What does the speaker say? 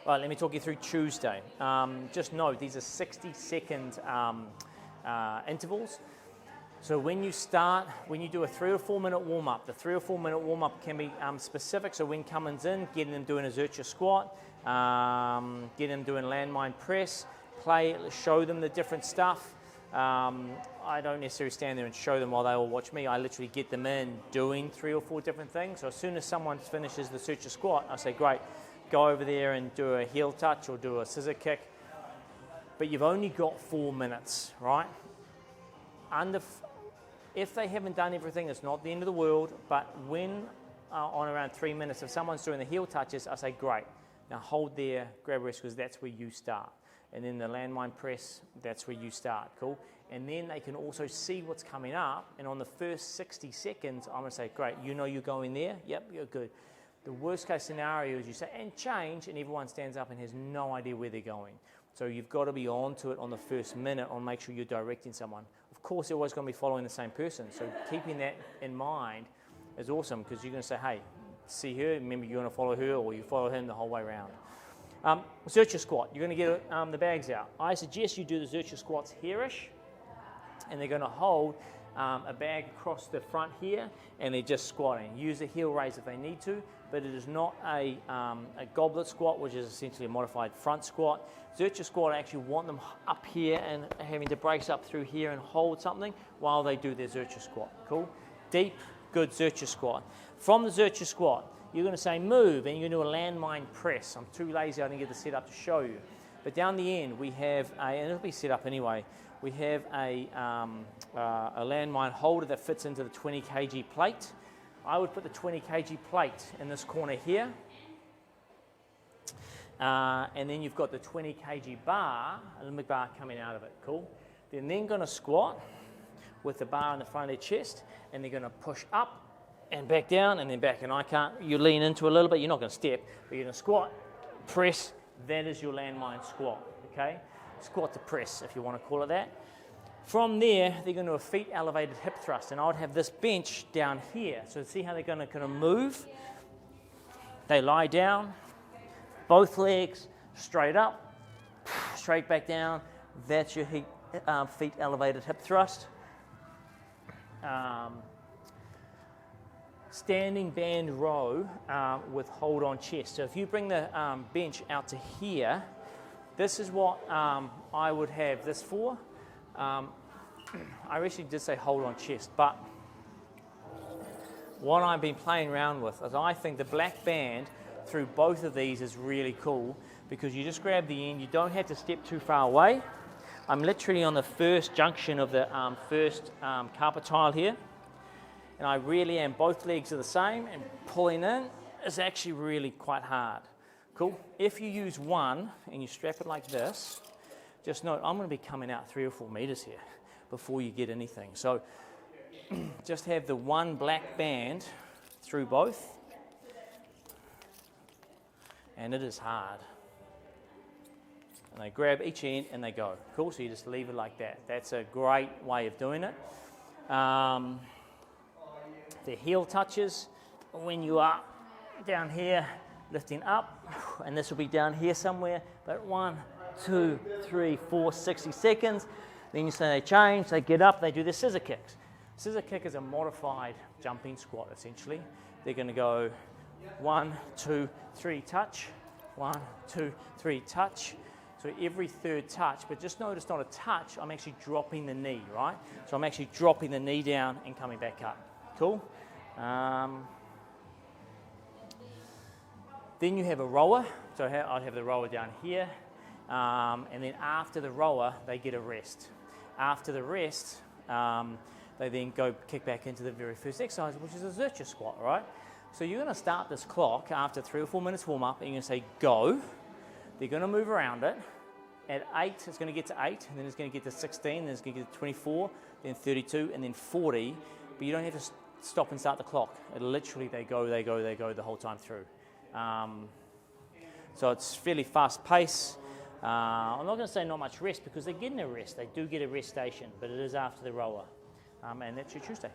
All right, let me talk you through Tuesday. Just note, these are 60-second intervals. So when you do a 3 or 4 minute warm-up, the 3 or 4 minute warm-up can be specific. So when Cummins in, getting them doing a Zercher squat, getting them doing landmine press, show them the different stuff. I don't necessarily stand there and show them while they all watch me. I literally get them in doing 3 or 4 different things. So as soon as someone finishes the Zercher squat, I say, great, go over there and do a heel touch or do a scissor kick. But you've only got 4 minutes, right? If they haven't done everything, it's not the end of the world. But when on around 3 minutes, if someone's doing the heel touches, I say, great, now hold there, grab rest, because that's where you start. And then the landmine press, that's where you start, cool? And then they can also see what's coming up, and on the first 60 seconds, I'm gonna say, great, you know you're going there? Yep, you're good. The worst case scenario is you say, and change, and everyone stands up and has no idea where they're going. So you've got to be on to it on the first minute and make sure you're directing someone. Of course, you're always going to be following the same person, so keeping that in mind is awesome, because you're going to say, hey, see her, remember you're going to follow her, or you follow him the whole way around. Zercher squat, you're going to get the bags out. I suggest you do the Zercher squats here-ish, and they're going to hold a bag across the front here, and they're just squatting. Use a heel raise if they need to, but it is not a goblet squat, which is essentially a modified front squat. Zercher squat, I actually want them up here and having to brace up through here and hold something while they do their Zercher squat. Cool? Deep, good Zercher squat. From the Zercher squat, you're going to say move, and you're going to do a landmine press. I'm too lazy, I didn't get the setup to show you. But down the end, we have and it'll be set up anyway, we have a landmine holder that fits into the 20 kg plate. I would put the 20 kg plate in this corner here. And then you've got the 20 kg bar, a Olympic bar coming out of it, cool? They're then going to squat with the bar in the front of their chest, and they're going to push up and back down and then back. And you lean into a little bit, you're not going to step, but you're going to squat, press, that is your landmine squat, okay? Squat to press, if you want to call it that. From there, they're going to do a feet elevated hip thrust, and I would have this bench down here. So see how they're going to kind of move? They lie down, both legs straight up, straight back down. That's your feet elevated hip thrust. Standing band row with hold on chest. So if you bring the bench out to here, this is what I would have this for. I actually did say hold on chest, but what I've been playing around with is I think the black band through both of these is really cool, because you just grab the end, you don't have to step too far away. I'm literally on the first junction of the first carpet tile here, and I really am, both legs are the same, and pulling in is actually really quite hard. Cool? If you use one and you strap it like this, just note I'm going to be coming out 3 or 4 meters here before you get anything. So just have the one black band through both, and it is hard. And they grab each end and they go. Cool, so you just leave it like that. That's a great way of doing it. The heel touches, when you are down here, lifting up, and this will be down here somewhere, but 1, 2, 3, 4, 60 seconds. Then you say they change, they get up, they do their scissor kicks. Scissor kick is a modified jumping squat, essentially. They're going to go 1, 2, 3, touch, 1, 2, 3, touch. So every third touch, but just notice not a touch, I'm actually dropping the knee, right? So I'm actually dropping the knee down and coming back up. Cool? Then you have a rower. So I'd have the rower down here. And then after the rower, they get a rest. After the rest, they then go kick back into the very first exercise, which is a Zercher squat, right? So you're going to start this clock after 3 or 4 minutes warm up, and you're going to say go. They're going to move around it. At 8, it's going to get to 8, and then it's going to get to 16, then it's going to get to 24, then 32, and then 40. But you don't have to stop and start the clock. It literally, they go the whole time through. So it's fairly fast pace. I'm not going to say not much rest, because they're getting a rest. They do get a rest station, but it is after the rower. And that's your Tuesday.